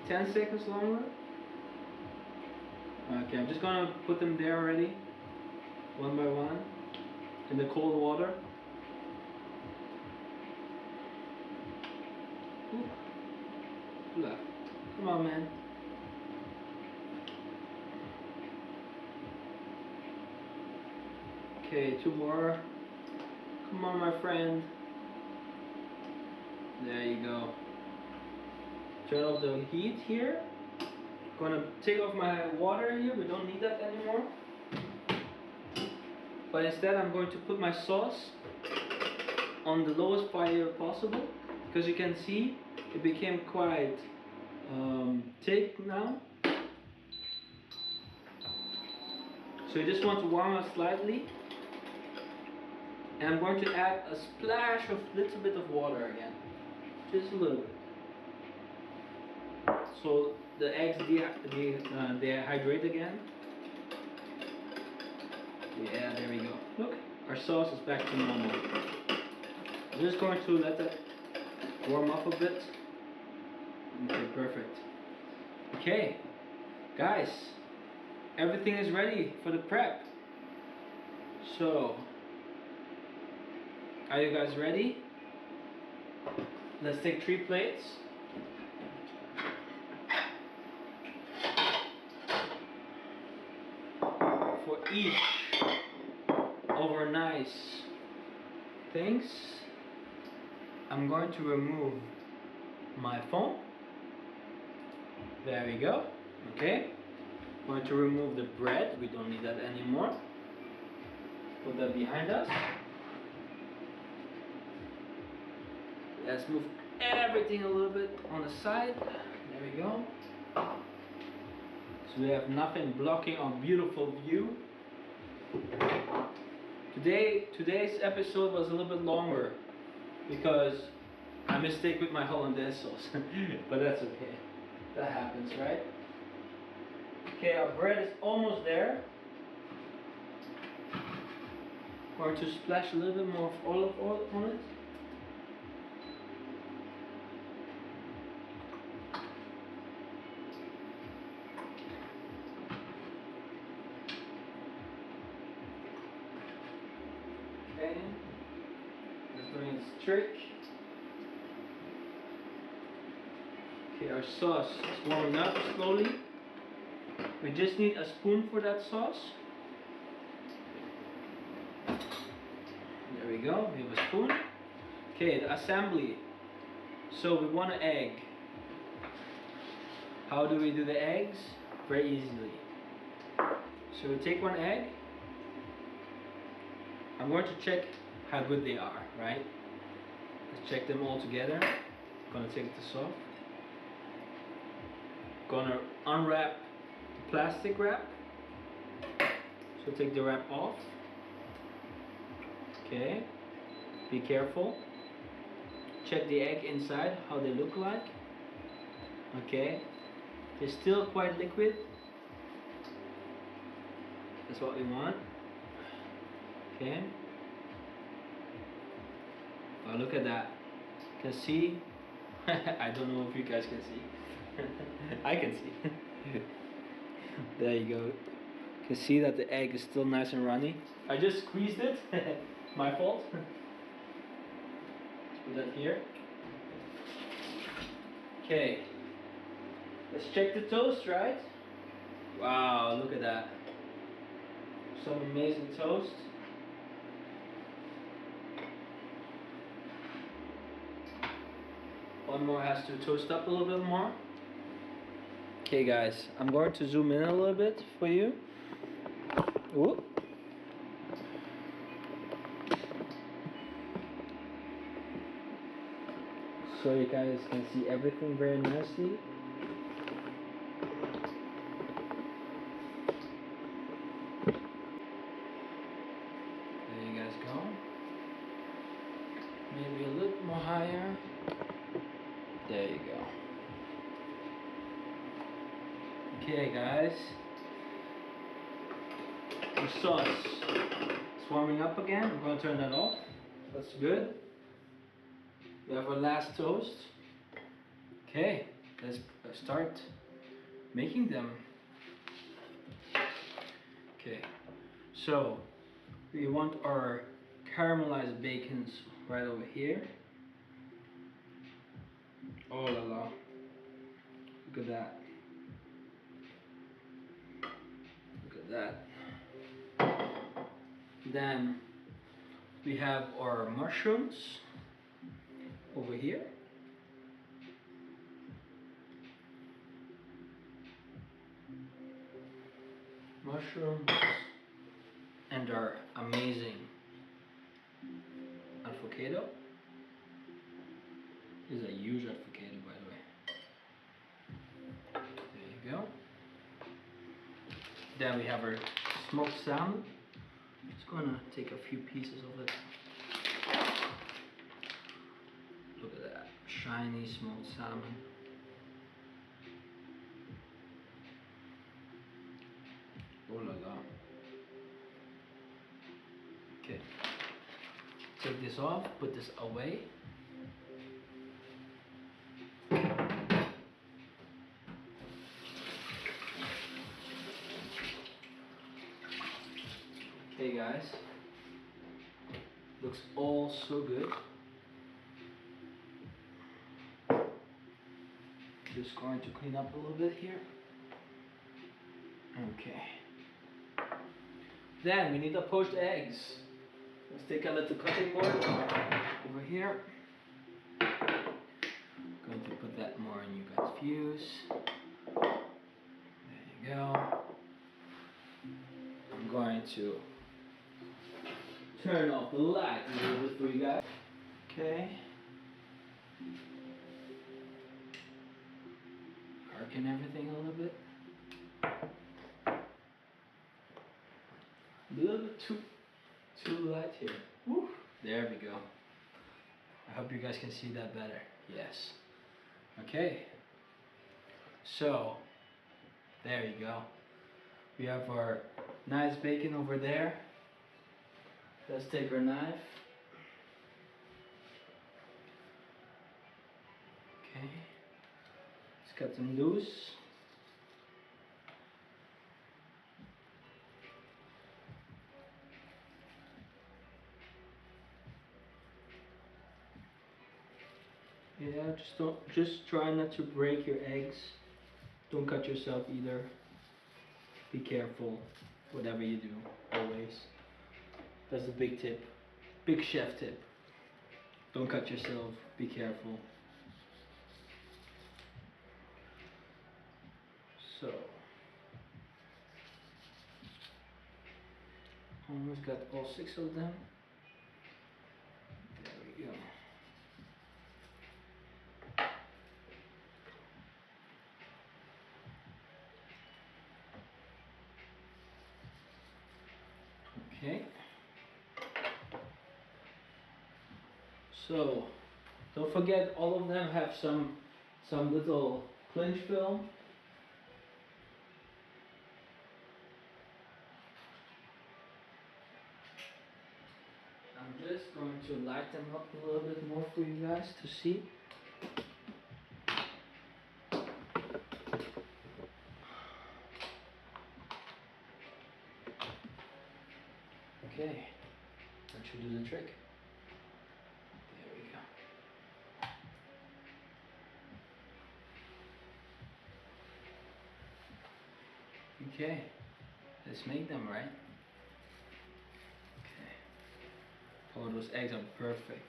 10 seconds longer. Okay, I'm just gonna put them there already, one by one, in the cold water. Ooh. Look. Come on, man. Okay, 2 more. Come on, my friend. There you go. Turn off the heat here. Gonna take off my water here. We don't need that anymore. But instead, I'm going to put my sauce on the lowest fire possible, because you can see it became quite thick now. So you just want to warm up slightly. And I'm going to add a splash of little bit of water again. Just a little bit. So the eggs dehydrate again. Yeah, there we go. Look, our sauce is back to normal. I'm just going to let that warm up a bit. Okay, perfect. Okay, guys, everything is ready for the prep. So, are you guys ready? Let's take 3 plates. For each of our nice things, I'm going to remove my phone. There we go. Okay. I'm going to remove the bread. We don't need that anymore. Put that behind us. Let's move everything a little bit on the side. There we go. So we have nothing blocking our beautiful view. Today's episode was a little bit longer because I mistake with my hollandaise sauce. But that's okay. That happens, right? Okay, our bread is almost there. Going to splash a little bit more of olive oil on it. Okay, just doing its trick. Okay, our sauce is warming up slowly. We just need a spoon for that sauce. There we go, we have a spoon. Okay, the assembly. So we want an egg. How do we do the eggs? Very easily. So we take 1 egg. I'm going to check how good they are, right? Let's check them all together. Gonna take this off. Gonna unwrap the plastic wrap. So take the wrap off. Okay. Be careful. Check the egg inside, how they look like. Okay. They're still quite liquid. That's what we want. Okay. Oh, look at that. You can see. I don't know if you guys can see. I can see. There you go. You can see that the egg is still nice and runny. I just squeezed it. My fault. Let's put that here. Okay. Let's check the toast, right? Wow, look at that. Some amazing toast. One more has to toast up a little bit more. Okay guys, I'm going to zoom in a little bit for you. Ooh. So you guys can see everything very nicely. There you guys go. Maybe a little more higher. There you go. Okay guys, the sauce is warming up again. I'm going to turn that off. That's good. We have our last toast. Okay, let's start making them. Okay, so we want our caramelized bacons right over here. Oh la la, look at that. Look at that. Then we have our mushrooms over here. Mushrooms and our amazing avocado. This is a huge avocado, by the way. There you go. Then we have our smoked salmon. I'm just gonna take a few pieces of it. Look at that, shiny smoked salmon. Oh la la. Okay. Take this off, put this away. Okay guys, looks all so good. Just going to clean up a little bit here. Okay. Then we need the poached eggs. Let's take a little cutting board over here. Going to put that more in you guys' views. There you go. I'm going to turn off the light a little bit for you guys. Okay. Darken everything a little bit. A little bit too light here. Woo. There we go. I hope you guys can see that better. Yes. Okay. So, there you go. We have our nice bacon over there. Let's take our knife. Okay. Let's cut them loose. Yeah, just try not to break your eggs. Don't cut yourself either. Be careful, whatever you do, always. That's the big tip. Big chef tip. Don't cut yourself, be careful. So, almost got all 6 of them. There we go. Okay. So, don't forget all of them have some little clinch film. I'm just going to light them up a little bit more for you guys to see. Okay, that should do the trick. There we go. Okay, let's make them, right? Okay. Oh, those eggs are perfect.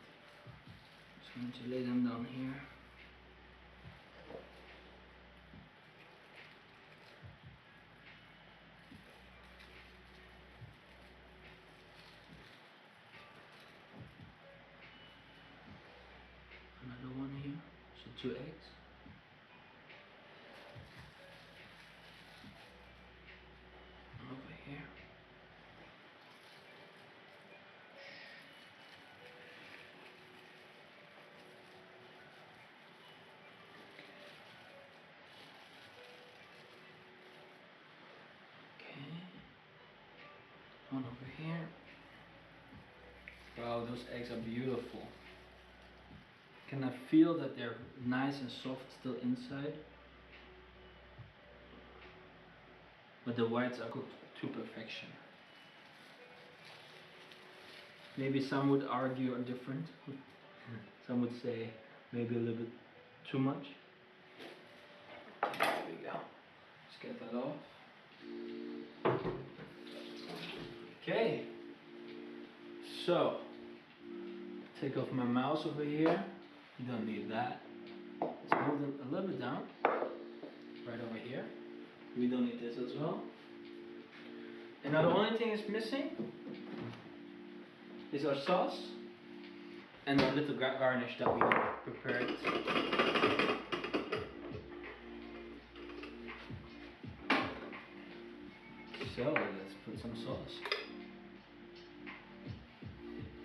Just going to lay them down here. Another one here, so 2 eggs. Over here. Okay. One over here. Wow, those eggs are beautiful. Can I feel that they're nice and soft still inside? But the whites are cooked to perfection. Maybe some would argue are different. Some would say maybe a little bit too much. There we go. Let's get that off. Okay. So, take off my mouse over here. You don't need that. Let's move them a little bit down. Right over here. We don't need this as well. And now the only thing is missing is our sauce and our little garnish that we prepared. So let's put some sauce.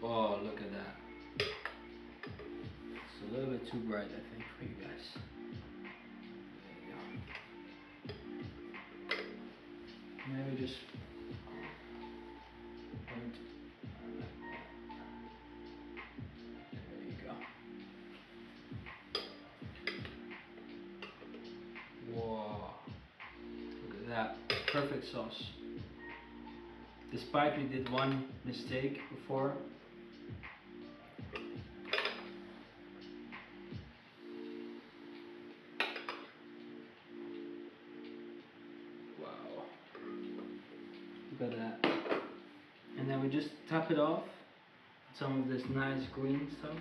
Oh, look at that. It's a little bit too bright, I think, for you guys. There you go. Maybe just there you go. Whoa. Look at that. Perfect sauce. Despite we did one mistake before. Wow. Look at that. And then we just top it off with some of this nice green stuff.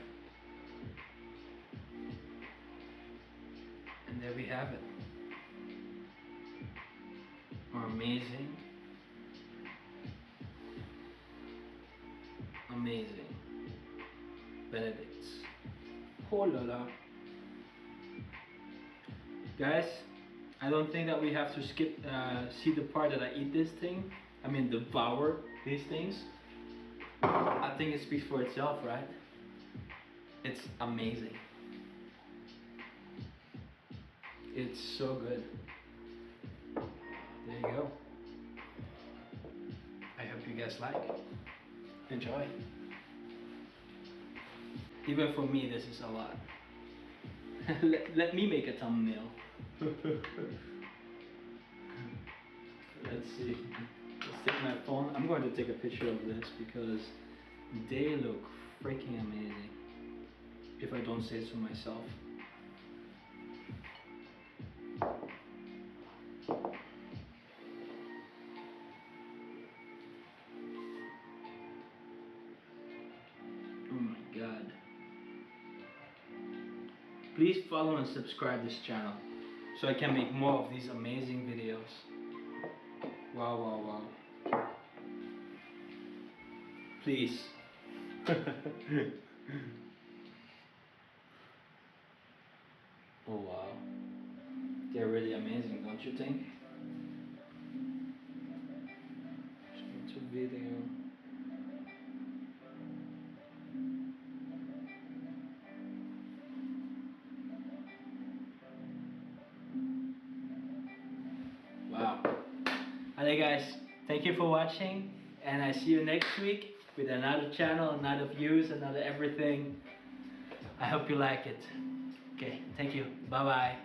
And there we have it. Our amazing, Benedict's. Oh la la. Guys, I don't think that we have to skip, see the part that I eat this thing. I mean, devour these things. I think it speaks for itself, right? It's amazing. It's so good. There you go. I hope you guys like. Enjoy. Even for me, this is a lot. let me make a thumbnail. Let's see. Let's take my phone. I'm going to take a picture of this because they look freaking amazing. If I don't say so myself. Oh my god. Please follow and subscribe this channel so I can make more of these amazing videos. Wow, wow, wow. Please. Oh wow. They're really amazing, don't you think? Just go to video. Wow. Alright guys, thank you for watching, and I see you next week with another channel, another views, another everything. I hope you like it. Okay, thank you. Bye bye.